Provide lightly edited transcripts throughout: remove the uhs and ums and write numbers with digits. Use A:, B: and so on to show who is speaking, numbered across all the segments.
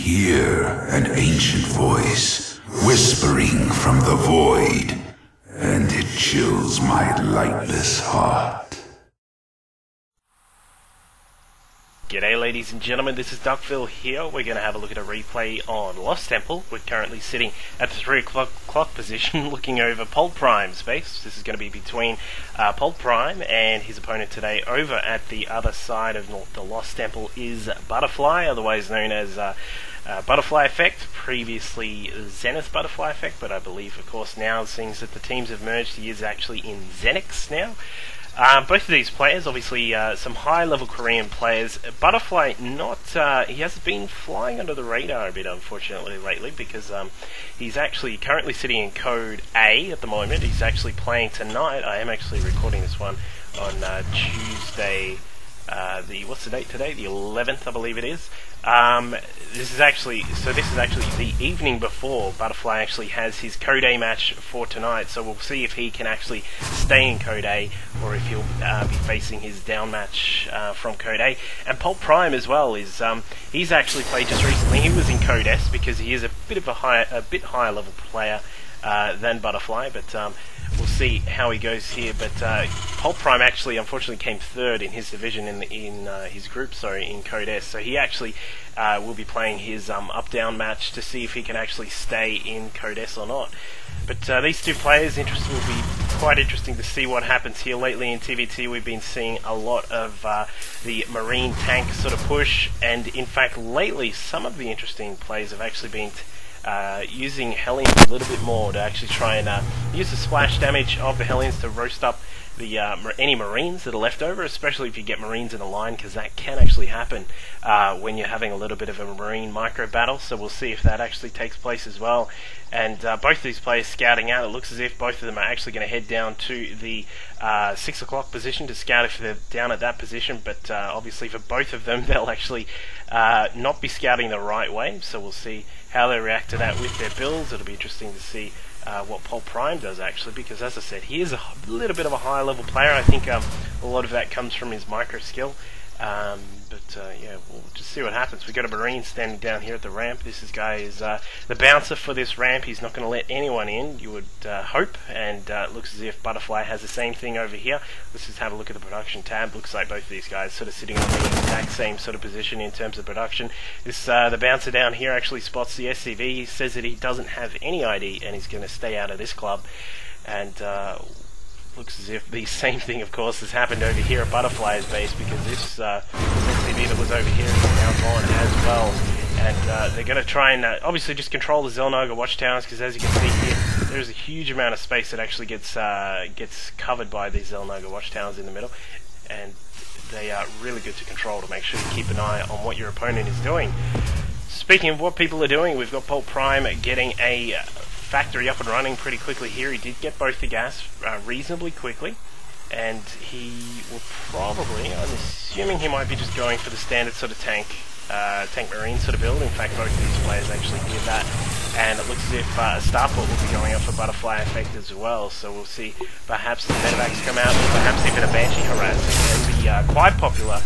A: hear an ancient voice whispering from the void, and it chills my lightless heart.
B: G'day ladies and gentlemen, this is Duckville here. We're going to have a look at a replay on Lost Temple. We're currently sitting at the 3 o'clock position looking over PoltPrime's base. This is going to be between PoltPrime and his opponent today. Over at the other side of the Lost Temple is Butterfly, otherwise known as ButterFlyEffect, previously Zenith ButterFlyEffect, but I believe of course now, seeing that the teams have merged, he is actually in Zenix now. Both of these players, obviously some high-level Korean players. Butterfly, he has been flying under the radar a bit, unfortunately, lately, because he's actually currently sitting in Code A at the moment. He's actually playing tonight. I am actually recording this one on Tuesday, what's the date today? The 11th, I believe it is. This is actually the evening before Butterfly actually has his Code A match for tonight, so we'll see if he can actually stay in Code A or if he'll be facing his down match from Code A. And PoltPrime as well is he's actually played just recently. He was in Code S because he is a bit higher level player than Butterfly, but we'll see how he goes here. But PoltPrime actually unfortunately came third in his division in his group, in Code S. So he actually will be playing his up-down match to see if he can actually stay in Code S or not. But these two players, will be quite interesting to see what happens here. Lately in TvT we've been seeing a lot of the marine tank sort of push, and in fact lately some of the interesting plays have actually been using Hellions a little bit more to actually try and use the splash damage of the Hellions to roast up the any Marines that are left over, especially if you get Marines in a line, because that can actually happen when you're having a little bit of a Marine micro battle. So we'll see if that actually takes place as well. And both these players scouting out, it looks as if both of them are actually going to head down to the 6 o'clock position to scout if they're down at that position, but obviously for both of them they'll actually not be scouting the right way, so we'll see how they react to that with their builds. It'll be interesting to see what PoltPrime does actually, because as I said, he is a little bit of a higher level player. I think a lot of that comes from his micro skill. Yeah, we'll just see what happens. We've got a Marine standing down here at the ramp. This guy is the bouncer for this ramp. He's not going to let anyone in, you would hope, and it looks as if Butterfly has the same thing over here. Let's just have a look at the production tab. Looks like both of these guys sort of sitting on the exact same sort of position in terms of production. The bouncer down here actually spots the SCV. He says that he doesn't have any ID and he's going to stay out of this club, and looks as if the same thing, of course, has happened over here at Butterfly's base, because this SCV that was over here is now gone as well. And they're going to try and obviously just control the Xel'Naga watchtowers, because as you can see here, there's a huge amount of space that actually gets covered by these Xel'Naga watchtowers in the middle, and they are really good to control to make sure you keep an eye on what your opponent is doing. Speaking of what people are doing, we've got PoltPrime getting a factory up and running pretty quickly here. He did get both the gas reasonably quickly, and he will probably, I'm assuming he might be just going for the standard sort of tank marine sort of build. In fact, both of these players actually did that, and it looks as if a starport will be going up for ButterFlyEffect as well. So we'll see perhaps the medevacs come out, or perhaps even a Banshee harassing can be quite popular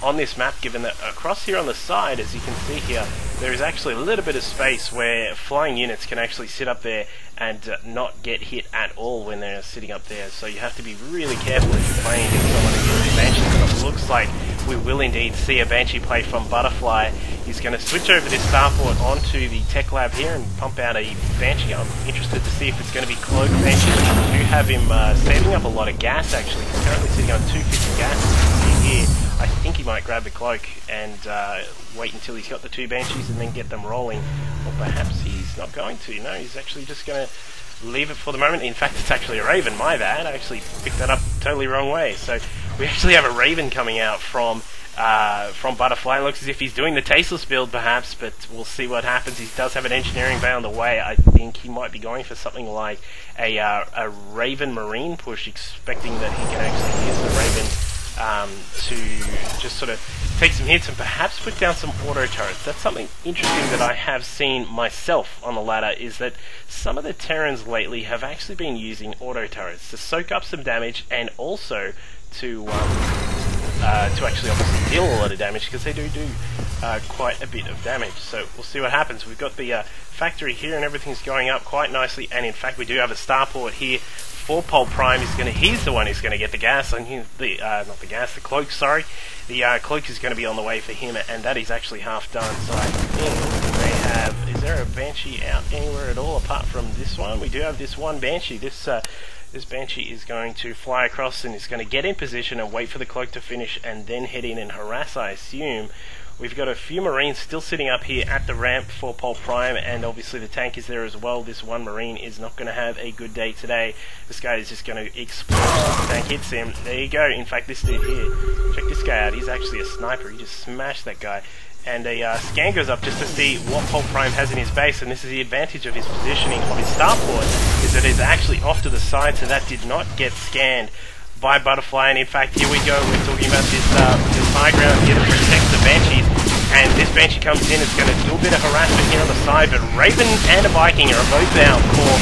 B: on this map, given that across here on the side, as you can see here, there is actually a little bit of space where flying units can actually sit up there and not get hit at all when they're sitting up there. So you have to be really careful if you're playing against someone against Banshee. It looks like we will indeed see a Banshee play from Butterfly. He's going to switch over this starport onto the tech lab here and pump out a Banshee. I'm interested to see if it's going to be cloaked Banshee. We do have him saving up a lot of gas actually. He's currently sitting on 250 gas, as you can see here. I think he might grab the cloak and wait until he's got the two Banshees and then get them rolling. Or perhaps he's not going to. No, he's actually just going to leave it for the moment. In fact, it's actually a Raven. My bad. I actually picked that up totally wrong way. So we actually have a Raven coming out from Butterfly. It looks as if he's doing the tasteless build perhaps, but we'll see what happens. He does have an engineering bay on the way. I think he might be going for something like a Raven Marine push, expecting that he can actually use the Raven to just sort of take some hits and perhaps put down some auto turrets. That's something interesting that I have seen myself on the ladder, is that some of the Terrans lately have actually been using auto turrets to soak up some damage, and also to actually obviously deal a lot of damage, because they do quite a bit of damage. So we'll see what happens. We've got the factory here and everything's going up quite nicely, and in fact we do have a starport here for PoltPrime. He's the one who's going to get the gas on him, not the gas, the cloak, sorry. The cloak is going to be on the way for him, and that is actually half done. So I think they have, is there a Banshee out anywhere at all apart from this one? We do have this one Banshee. This Banshee is going to fly across and is going to get in position and wait for the cloak to finish and then head in and harass, I assume. We've got a few Marines still sitting up here at the ramp for PoltPrime, and obviously the tank is there as well. This one Marine is not going to have a good day today. This guy is just going to explode as the tank hits him. There you go. In fact, this dude here, check this guy out. He's actually a sniper. He just smashed that guy. And a scan goes up just to see what PoltPrime has in his base, and this is the advantage of his positioning of his starport, is that it's actually off to the side, so that did not get scanned by Butterfly. And in fact, here we go, we're talking about this high ground here to protect the Banshees, and this Banshee comes in, it's going to do a bit of harassment here on the side, but Raven and a Viking are both down for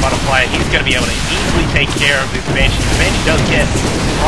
B: Butterfly, and he's going to be able to easily take care of this Banshee. The Banshee does get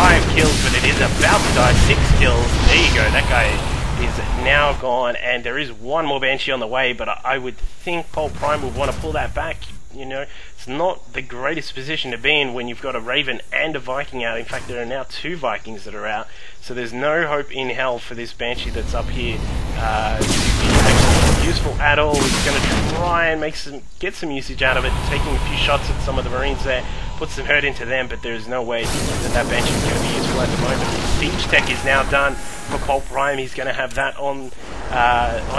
B: 5 kills, but it is about to die. 6 kills, there you go, that guy is now gone, and there is one more Banshee on the way, but I would think PoltPrime would want to pull that back. You know, it's not the greatest position to be in when you've got a Raven and a Viking out. In fact, there are now 2 Vikings that are out, so there's no hope in hell for this Banshee that's up here to be actually useful at all. He's going to try and get some usage out of it, taking a few shots at some of the Marines there, put some hurt into them, but there's no way that Banshee is going to be useful at the moment. Siege tech is now done for PoltPrime. He's going to have that on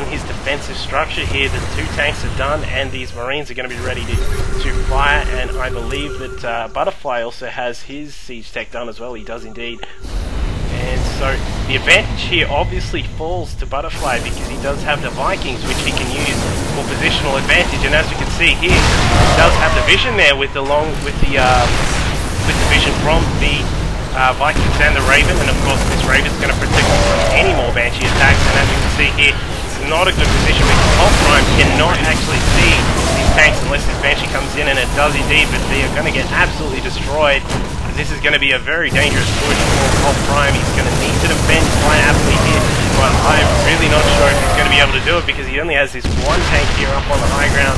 B: his defensive structure here. The 2 tanks are done, and these Marines are going to be ready to fire, and I believe that Butterfly also has his siege tech done as well. He does indeed. And so the advantage here obviously falls to Butterfly because he does have the Vikings, which he can use for positional advantage. And as you can see here, he does have the vision there with the vision from the Vikings and the Raven, and of course this Raven is going to protect him from any more Banshee attacks. And as you can see here, it's not a good position because PoltPrime cannot actually see these tanks unless this Banshee comes in, and it does indeed, but they are going to get absolutely destroyed. This is going to be a very dangerous push for PoltPrime. He's going to need to defend quite aptly here, but I'm really not sure if he's going to be able to do it because he only has this one tank here up on the high ground,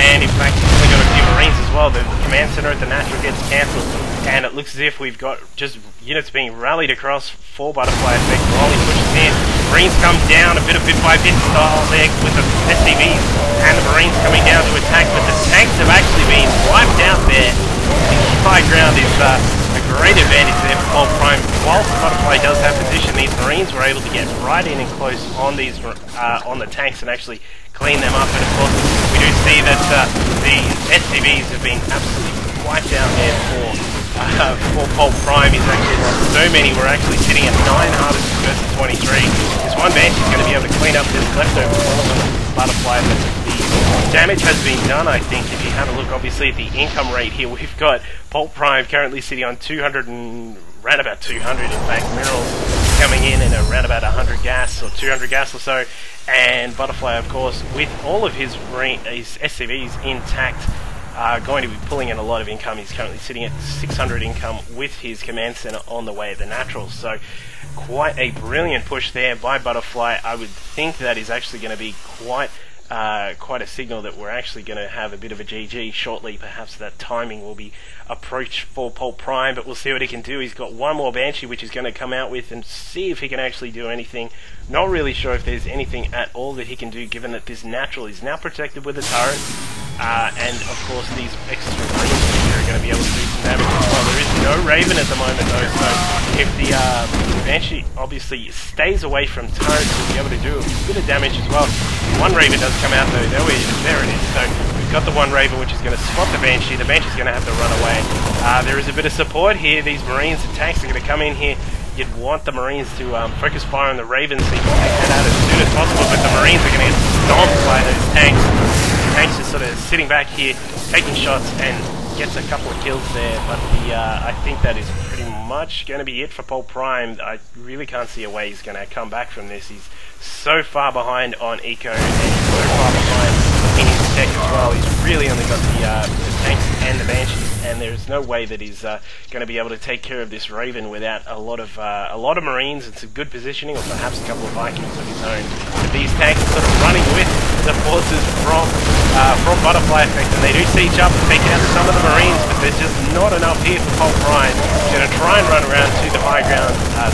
B: and in fact he's only got a few Marines as well. The command center at the natural gets cancelled, and it looks as if we've got just units being rallied across for ButterFlyEffect while he pushes in. Marines come down, a bit of bit-by-bit style there with the SCVs and the Marines coming down to attack, but the tanks have actually been wiped out there. The high ground is a great advantage there for PoltPrime. Whilst Butterfly does have position, these Marines were able to get right in and close on these on the tanks and actually clean them up. And of course, we do see that the SCVs have been absolutely wiped out there for PoltPrime. He's actually lost so many. We're actually sitting at 9 hardest versus 23. This one Banshee is going to be able to clean up this leftover Butterfly, but the damage has been done, I think. If you have a look, obviously, at the income rate here, we've got PoltPrime currently sitting on 200 and around about 200, in fact, minerals coming in and around about 100 gas or 200 gas or so, and Butterfly, of course, with all of his SCVs intact, going to be pulling in a lot of income. He's currently sitting at 600 income with his command center on the way at the naturals, so quite a brilliant push there by Butterfly. I would think that is actually going to be quite a signal that we're actually going to have a bit of a GG shortly. Perhaps that timing will be approached for PoltPrime, but we'll see what he can do. He's got one more Banshee which he's going to come out with and see if he can actually do anything. Not really sure if there's anything at all that he can do, given that this natural is now protected with a turret, and of course these extra Marines are going to be able to do some damage as well. There is no Raven at the moment though, so if the Banshee obviously stays away from turrets, we'll be able to do a bit of damage as well. One Raven does come out though, there it is. So we've got the one Raven which is going to spot the Banshee. The Banshee's going to have to run away. There is a bit of support here. These Marines and tanks are going to come in here. You'd want the Marines to focus fire on the Ravens so you can take that out as soon as possible, but the Marines are going to get stomped by those tanks. The tanks are sort of sitting back here, taking shots, and gets a couple of kills there, but I think that is pretty much going to be it for PoltPrime. I really can't see a way he's going to come back from this. He's so far behind on eco, and he's so far behind in his tech as well. He's really only got the tanks and the Banshees and there's no way that he's going to be able to take care of this Raven without a lot of Marines and some good positioning, or perhaps a couple of Vikings of his own. But these tanks are sort of running with the forces from ButterFlyEffect, and they do siege up and take out some of the Marines, but there's just not enough here for PoltPrime. He's going to try and run around to the high ground, the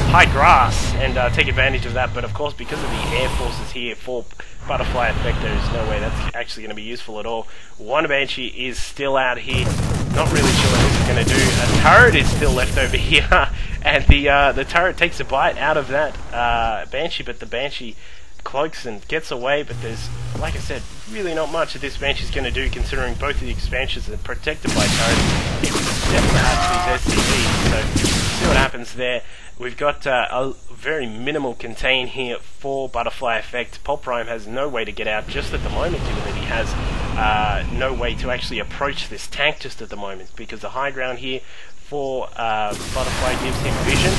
B: high grass, and take advantage of that, but of course because of the air forces here for ButterFlyEffect, there is no way that's actually going to be useful at all. One Banshee is still out here, not really sure what this is going to do. A turret is still left over here, and the turret takes a bite out of that Banshee, but the Banshee cloaks and gets away, but there's, like I said, really not much that this Banshee's going to do, considering both of the expansions are protected by turrets. Except perhaps these SCVs, so see what happens there. We've got a very minimal contain here for ButterFlyEffect. PoltPrime has no way to get out just at the moment, given that he has no way to actually approach this tank just at the moment, because the high ground here for Butterfly gives him vision,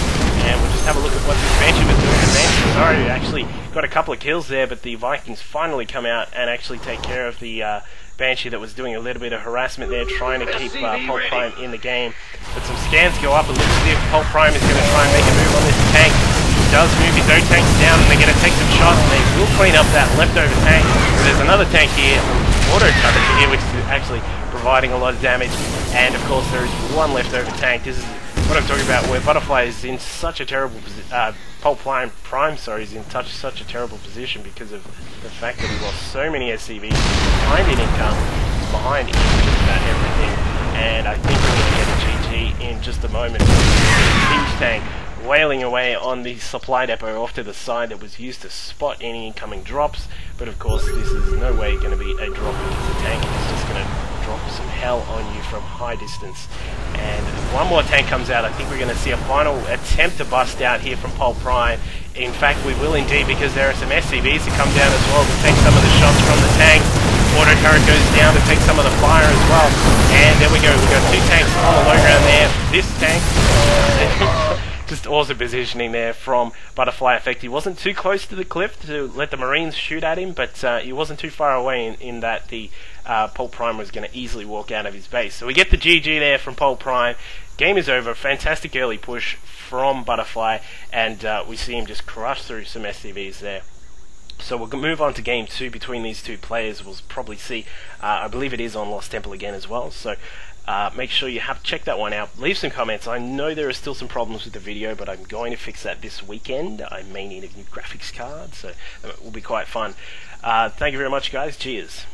B: and we'll just have a look at what this Banshee was doing. The Banshee, sorry, actually got a couple of kills there, but the Vikings finally come out and actually take care of the Banshee that was doing a little bit of harassment there, trying to keep PoltPrime in the game. But some scans go up. It looks as if PoltPrime is going to try and make a move on this tank. He does move his own tanks down, and they're going to take some shots, and they will clean up that leftover tank. But there's another tank here, auto turret here, which is actually providing a lot of damage. And of course, there is one leftover tank. This is what I'm talking about, where Butterfly is in such a terrible PoltPrime, is in such a terrible position because of the fact that he lost so many SCVs behind in income, behind in just about everything, and I think we're going to get a GG in just a moment. Siege tank wailing away on the supply depot off to the side that was used to spot any incoming drops, but of course this is no way going to be a drop, because the tank is just going to drop some hell on you from high distance. And one more tank comes out. I think we're going to see a final attempt to bust out here from PoltPrime. In fact, we will indeed, because there are some SCVs that come down as well to take some of the shots from the tank. Auto turret goes down to take some of the fire as well. And there we go. We've got two tanks on the low ground there. This tank, just awesome positioning there from ButterFlyEffect. He wasn't too close to the cliff to let the Marines shoot at him, but he wasn't too far away in that the PoltPrime was going to easily walk out of his base. So we get the GG there from PoltPrime. Game is over. Fantastic early push from Butterfly, and we see him just crush through some SCVs there. So we'll move on to game 2 between these two players. We'll probably see, I believe it is on Lost Temple again as well, so make sure you have check that one out. Leave some comments. I know there are still some problems with the video, but I'm going to fix that this weekend. I may need a new graphics card, so it will be quite fun. Thank you very much, guys. Cheers.